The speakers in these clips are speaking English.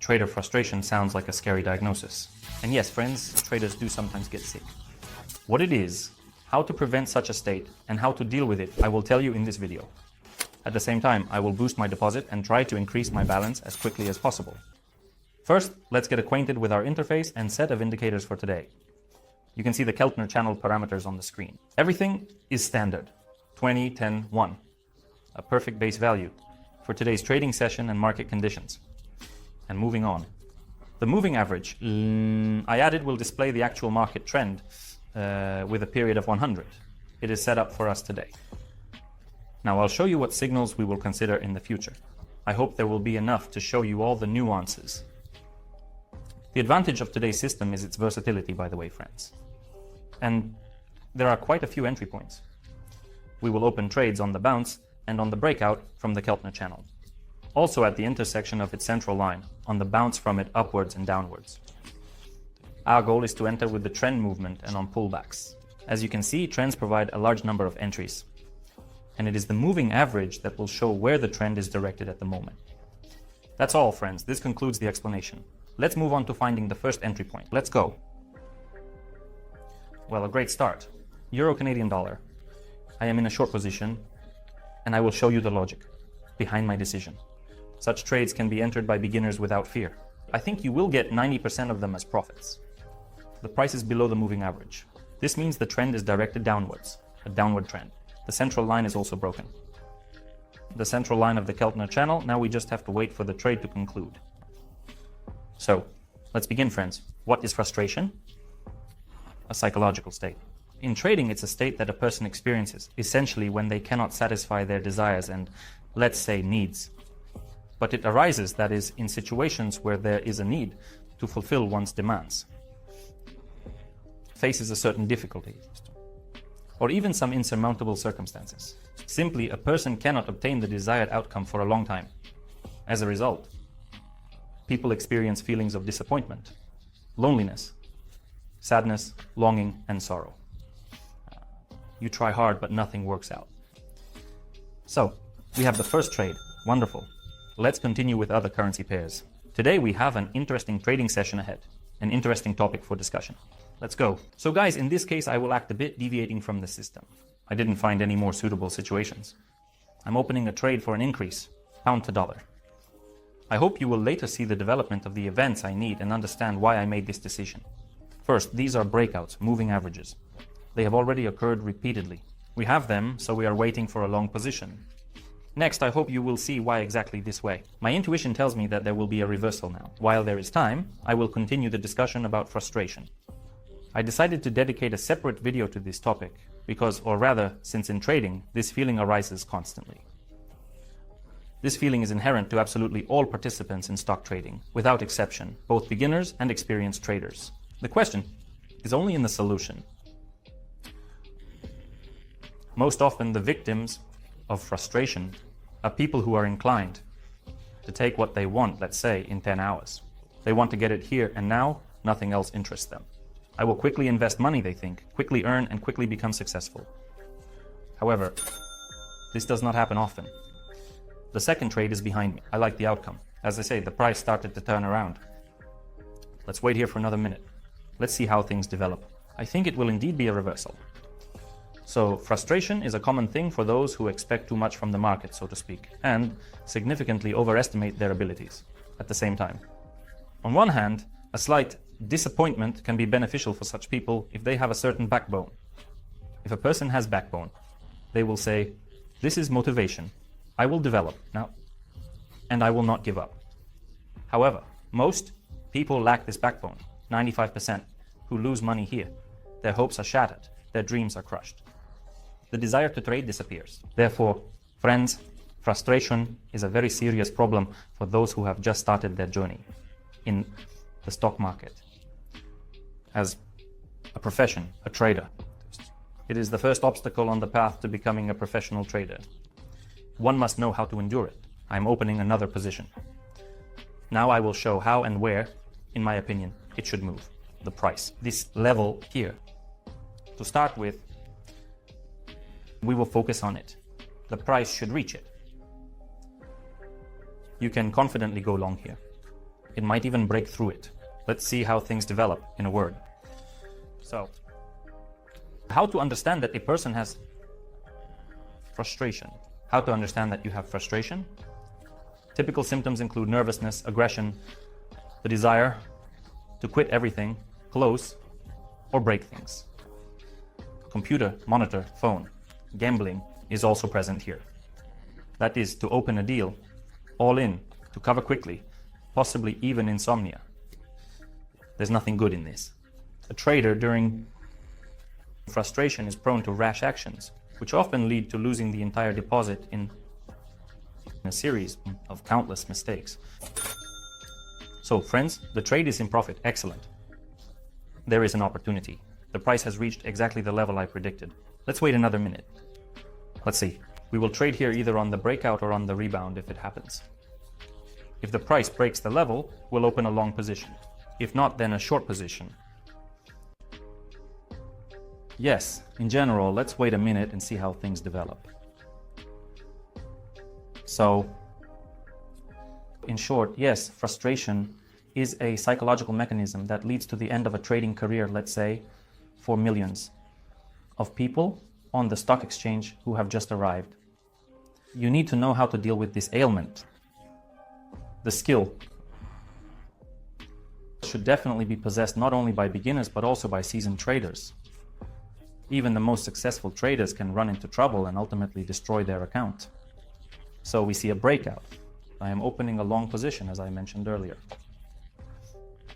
Trader frustration sounds like a scary diagnosis. And yes, friends, traders do sometimes get sick. What it is, how to prevent such a state, and how to deal with it, I will tell you in this video. At the same time, I will boost my deposit and try to increase my balance as quickly as possible. First, let's get acquainted with our interface and set of indicators for today. You can see the Keltner Channel parameters on the screen. Everything is standard, 20, 10, 1. A perfect base value for today's trading session and market conditions. And moving on. The moving average I added will display the actual market trend with a period of 100. It is set up for us today. Now I'll show you what signals we will consider in the future. I hope there will be enough to show you all the nuances. The advantage of today's system is its versatility, by the way, friends. And there are quite a few entry points. We will open trades on the bounce and on the breakout from the Keltner channel. Also at the intersection of its central line, on the bounce from it upwards and downwards. Our goal is to enter with the trend movement and on pullbacks. As you can see, trends provide a large number of entries. And it is the moving average that will show where the trend is directed at the moment. That's all, friends. This concludes the explanation. Let's move on to finding the first entry point. Let's go. Well, a great start. Euro Canadian dollar. I am in a short position, and I will show you the logic behind my decision. Such trades can be entered by beginners without fear. I think you will get 90% of them as profits. The price is below the moving average. This means the trend is directed downwards, a downward trend. The central line is also broken. The central line of the Keltner channel, now we just have to wait for the trade to conclude. So, let's begin, friends. What is frustration? A psychological state. In trading, it's a state that a person experiences, essentially when they cannot satisfy their desires and, let's say, needs. But it arises, that is, in situations where there is a need to fulfill one's demands. Faces a certain difficulty, or even some insurmountable circumstances. Simply, a person cannot obtain the desired outcome for a long time. As a result, people experience feelings of disappointment, loneliness, sadness, longing, and sorrow. You try hard, but nothing works out. So, we have the first trade. Wonderful. Let's continue with other currency pairs. Today we have an interesting trading session ahead, an interesting topic for discussion. Let's go. So guys, in this case I will act a bit deviating from the system. I didn't find any more suitable situations. I'm opening a trade for an increase, pound to dollar. I hope you will later see the development of the events I need and understand why I made this decision. First, these are breakouts, moving averages. They have already occurred repeatedly. We have them, so we are waiting for a long position. Next, I hope you will see why exactly this way. My intuition tells me that there will be a reversal now. While there is time, I will continue the discussion about frustration. I decided to dedicate a separate video to this topic because, or rather, since in trading, this feeling arises constantly. This feeling is inherent to absolutely all participants in stock trading, without exception, both beginners and experienced traders. The question is only in the solution. Most often, the victims of frustration are people who are inclined to take what they want, let's say, in 10 hours. They want to get it here and now, nothing else interests them. I will quickly invest money, they think, quickly earn and quickly become successful. However, this does not happen often. The second trade is behind me. I like the outcome. As I say, the price started to turn around. Let's wait here for another minute. Let's see how things develop. I think it will indeed be a reversal. So, frustration is a common thing for those who expect too much from the market, so to speak, and significantly overestimate their abilities at the same time. On one hand, a slight disappointment can be beneficial for such people if they have a certain backbone. If a person has backbone, they will say, this is motivation. I will develop now, and I will not give up. However, most people lack this backbone, 95%, who lose money here. Their hopes are shattered, their dreams are crushed. The desire to trade disappears. Therefore, friends, frustration is a very serious problem for those who have just started their journey in the stock market. As a profession, a trader, it is the first obstacle on the path to becoming a professional trader. One must know how to endure it. I'm opening another position. Now I will show how and where, in my opinion, it should move. The price. This level here. To start with, we will focus on it. The price should reach it. You can confidently go long here. It might even break through it. Let's see how things develop in a word. So, how to understand that a person has frustration. How to understand that you have frustration? Typical symptoms include nervousness, aggression, the desire to quit everything, close, or break things. Computer, monitor, phone. Gambling is also present here. That is, to open a deal, all in, to cover quickly, possibly even insomnia. There's nothing good in this. A trader during frustration is prone to rash actions, which often lead to losing the entire deposit in a series of countless mistakes. So, friends, the trade is in profit. Excellent. There is an opportunity. The price has reached exactly the level I predicted. Let's wait another minute. Let's see. We will trade here either on the breakout or on the rebound if it happens. If the price breaks the level, we'll open a long position. If not, then a short position. Yes, in general, let's wait a minute and see how things develop. So, in short, yes, frustration is a psychological mechanism that leads to the end of a trading career, let's say, for millions of people on the stock exchange who have just arrived. You need to know how to deal with this ailment. The skill should definitely be possessed not only by beginners but also by seasoned traders. Even the most successful traders can run into trouble and ultimately destroy their account. So we see a breakout. I am opening a long position, as I mentioned earlier.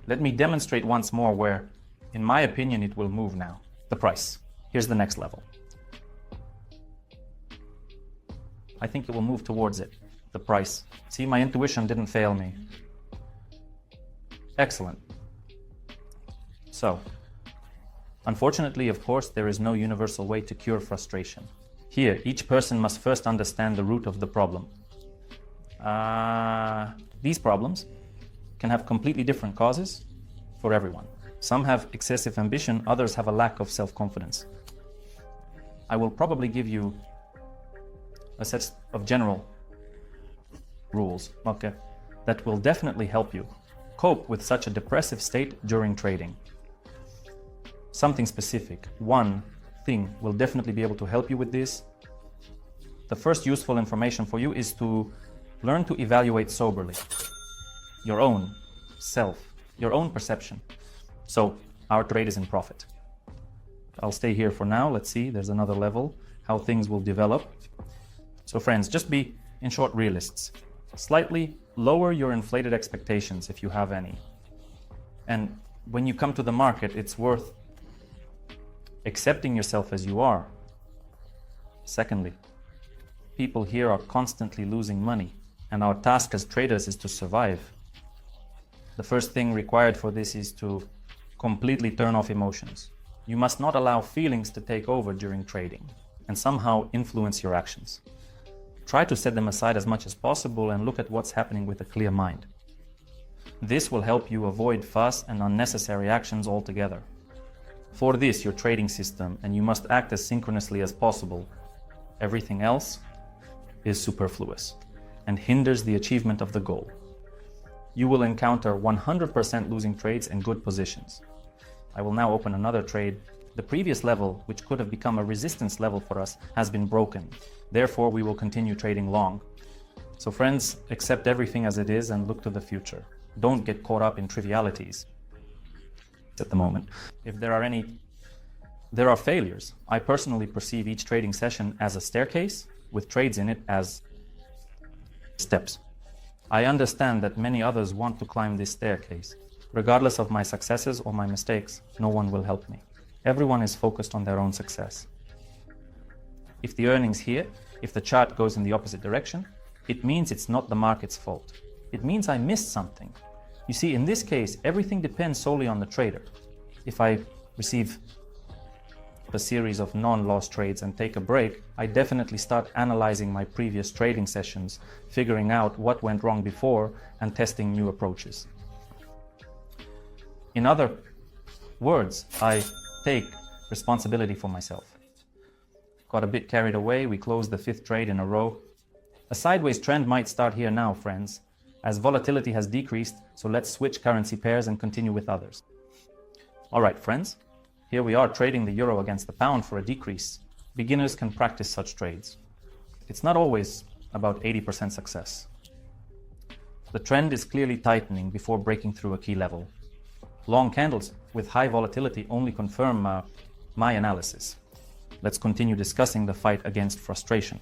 Let me demonstrate once more where, in my opinion, it will move now. The price. Here's the next level. I think it will move towards it. The price. See, my intuition didn't fail me. Excellent. So, unfortunately, of course, there is no universal way to cure frustration. Here, each person must first understand the root of the problem. These problems can have completely different causes for everyone. Some have excessive ambition, others have a lack of self-confidence. I will probably give you a set of general rules, okay, that will definitely help you cope with such a depressive state during trading. Something specific, one thing will definitely be able to help you with this. The first useful information for you is to learn to evaluate soberly your own self, your own perception. So our trade is in profit. I'll stay here for now. Let's see, there's another level, how things will develop. So friends, just be, in short, realists. Slightly lower your inflated expectations if you have any. And when you come to the market, it's worth accepting yourself as you are. Secondly, people here are constantly losing money, and our task as traders is to survive. The first thing required for this is to completely turn off emotions. You must not allow feelings to take over during trading and somehow influence your actions. Try to set them aside as much as possible and look at what's happening with a clear mind. This will help you avoid fuss and unnecessary actions altogether. For this, your trading system, and you must act as synchronously as possible. Everything else is superfluous and hinders the achievement of the goal. You will encounter 100% losing trades and good positions. I will now open another trade. The previous level, which could have become a resistance level for us, has been broken. Therefore, we will continue trading long. So friends, accept everything as it is and look to the future. Don't get caught up in trivialities at the moment. If there are failures. I personally perceive each trading session as a staircase with trades in it as steps. I understand that many others want to climb this staircase. Regardless of my successes or my mistakes, no one will help me. Everyone is focused on their own success. If the earnings here, if the chart goes in the opposite direction, it means it's not the market's fault. It means I missed something. You see, in this case, everything depends solely on the trader. If I receive a series of non-loss trades and take a break, I definitely start analyzing my previous trading sessions, figuring out what went wrong before and testing new approaches. In other words, I take responsibility for myself. Got a bit carried away, we closed the 5th trade in a row. A sideways trend might start here now, friends. as volatility has decreased, so let's switch currency pairs and continue with others. All right, friends, here we are trading the euro against the pound for a decrease. Beginners can practice such trades. It's not always about 80% success. The trend is clearly tightening before breaking through a key level. Long candles with high volatility only confirm my analysis. Let's continue discussing the fight against frustration.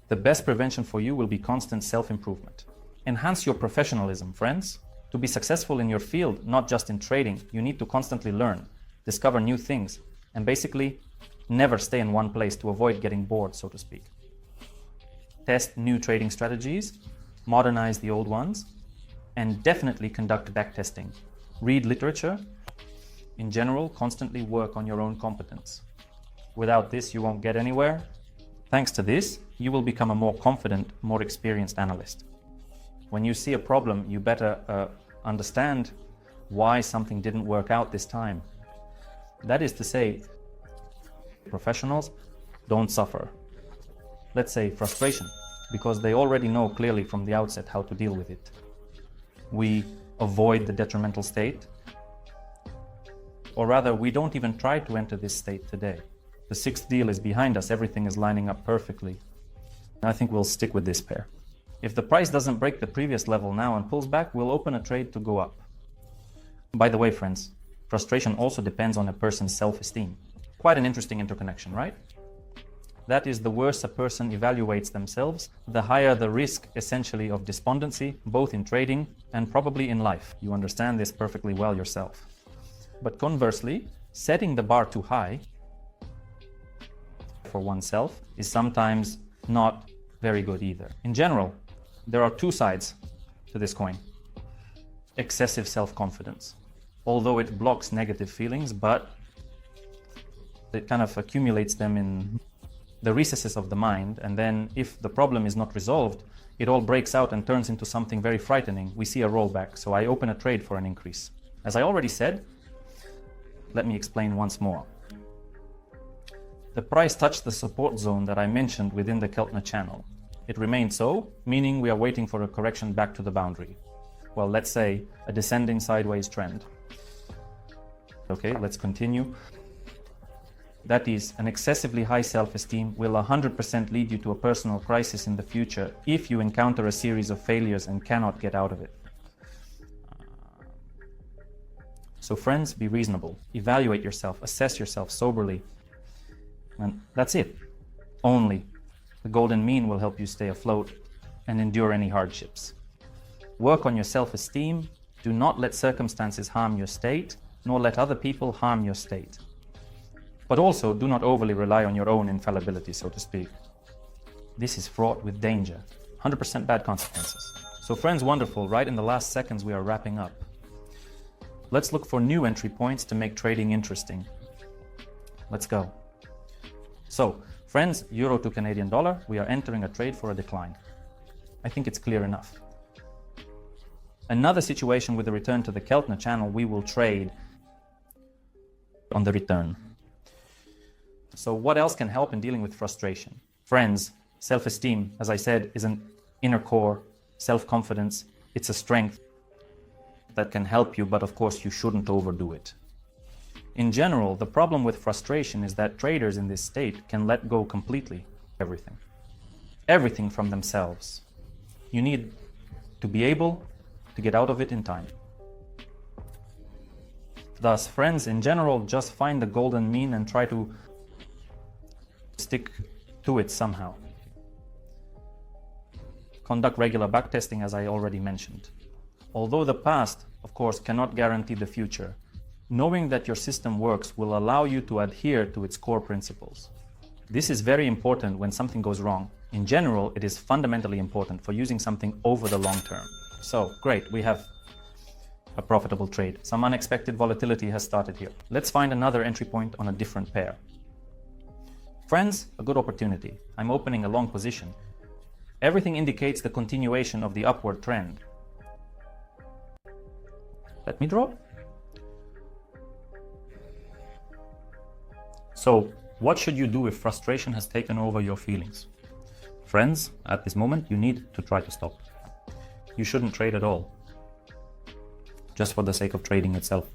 The best prevention for you will be constant self-improvement. Enhance your professionalism, friends. To be successful in your field, not just in trading, you need to constantly learn, discover new things, and basically never stay in one place to avoid getting bored, so to speak. Test new trading strategies, modernize the old ones, and definitely conduct backtesting. Read literature. In general, constantly work on your own competence. Without this, you won't get anywhere. Thanks to this, you will become a more confident, more experienced analyst. When you see a problem, you better understand why something didn't work out this time. That is to say, professionals don't suffer. Let's say frustration, because they already know clearly from the outset how to deal with it. We avoid the detrimental state, or rather, we don't even try to enter this state today. The sixth deal is behind us, everything is lining up perfectly. I think we'll stick with this pair. If the price doesn't break the previous level now and pulls back, we'll open a trade to go up. By the way, friends, frustration also depends on a person's self-esteem. Quite an interesting interconnection, right? That is, the worse a person evaluates themselves, the higher the risk, essentially, of despondency, both in trading and probably in life. You understand this perfectly well yourself. But conversely, setting the bar too high for oneself is sometimes not very good either. In general, there are two sides to this coin. Excessive self-confidence. Although it blocks negative feelings, but it kind of accumulates them in the recesses of the mind, and then if the problem is not resolved, it all breaks out and turns into something very frightening. We see a rollback, so I open a trade for an increase. As I already said, let me explain once more. The price touched the support zone that I mentioned within the Keltner Channel. It remained so, meaning we are waiting for a correction back to the boundary. Well, let's say a descending sideways trend. Okay, let's continue. That is, an excessively high self-esteem will 100% lead you to a personal crisis in the future if you encounter a series of failures and cannot get out of it. So friends, be reasonable. Evaluate yourself, assess yourself soberly. And that's it. Only the golden mean will help you stay afloat and endure any hardships. Work on your self-esteem. Do not let circumstances harm your state, nor let other people harm your state. But also, do not overly rely on your own infallibility, so to speak. This is fraught with danger, 100% bad consequences. So friends, wonderful, right in the last seconds we are wrapping up. Let's look for new entry points to make trading interesting. Let's go. So, friends, euro to Canadian dollar, we are entering a trade for a decline. I think it's clear enough. Another situation with the return to the Keltner channel, we will trade on the return. So what else can help in dealing with frustration? Friends, self-esteem, as I said, is an inner core, self-confidence. It's a strength that can help you, but of course you shouldn't overdo it. In general, the problem with frustration is that traders in this state can let go completely everything. Everything from themselves. You need to be able to get out of it in time. Thus, friends, in general, just find the golden mean and try to stick to it somehow. Conduct regular backtesting, as I already mentioned. Although the past, of course, cannot guarantee the future, knowing that your system works will allow you to adhere to its core principles. This is very important when something goes wrong. In general, it is fundamentally important for using something over the long term. So, great, we have a profitable trade. Some unexpected volatility has started here. Let's find another entry point on a different pair. Friends, a good opportunity. I'm opening a long position. Everything indicates the continuation of the upward trend. Let me draw. So, what should you do if frustration has taken over your feelings? Friends, at this moment, you need to try to stop. you shouldn't trade at all, just for the sake of trading itself.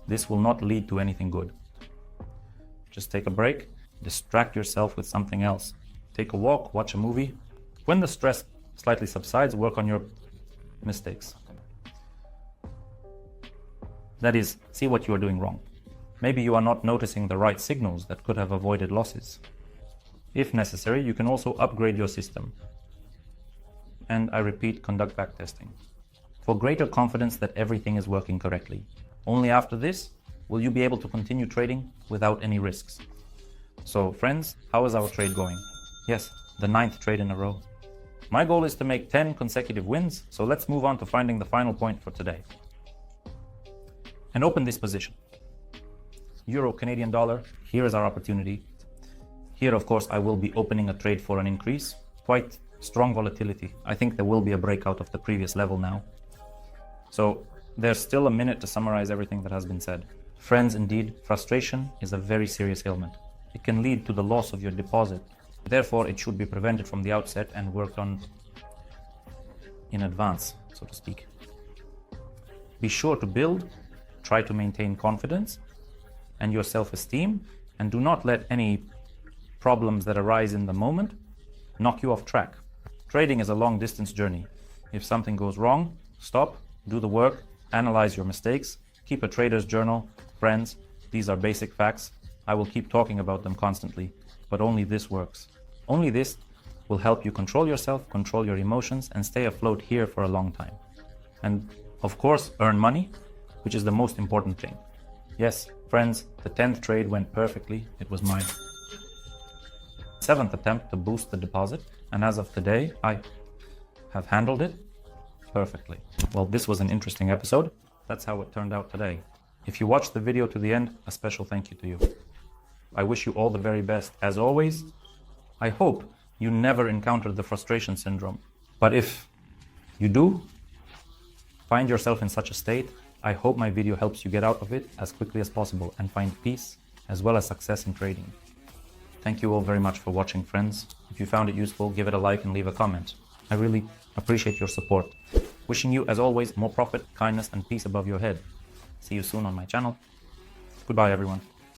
This will not lead to anything good. Just take a break, distract yourself with something else. Take a walk, watch a movie. When the stress slightly subsides, work on your mistakes. That is, see what you are doing wrong. Maybe you are not noticing the right signals that could have avoided losses. If necessary, you can also upgrade your system. And I repeat, conduct backtesting for greater confidence that everything is working correctly. Only after this will you be able to continue trading without any risks. So friends, how is our trade going? Yes, the 9th trade in a row. My goal is to make 10 consecutive wins, so let's move on to finding the final point for today. And open this position. Euro, Canadian dollar, here is our opportunity. Here, of course, I will be opening a trade for an increase. Quite strong volatility. I think there will be a breakout of the previous level now. So there's still a minute to summarize everything that has been said. Friends, indeed, frustration is a very serious ailment. It can lead to the loss of your deposit. Therefore, it should be prevented from the outset and worked on in advance, so to speak. Be sure to build, try to maintain confidence and your self-esteem, and do not let any problems that arise in the moment knock you off track. Trading is a long-distance journey. If something goes wrong, stop, do the work, analyze your mistakes, keep a trader's journal. Friends, these are basic facts. I will keep talking about them constantly, but only this works. Only this will help you control yourself, control your emotions, and stay afloat here for a long time. And of course, earn money, which is the most important thing. Yes, friends, the 10th trade went perfectly. It was my 7th attempt to boost the deposit, and as of today, I have handled it perfectly. Well, this was an interesting episode. That's how it turned out today. If you watched the video to the end, a special thank you to you. I wish you all the very best. As always, I hope you never encounter the frustration syndrome. But if you do find yourself in such a state, I hope my video helps you get out of it as quickly as possible and find peace as well as success in trading. Thank you all very much for watching, friends. If you found it useful, give it a like and leave a comment. I really appreciate your support. Wishing you, as always, more profit, kindness, and peace above your head. See you soon on my channel. Goodbye, everyone.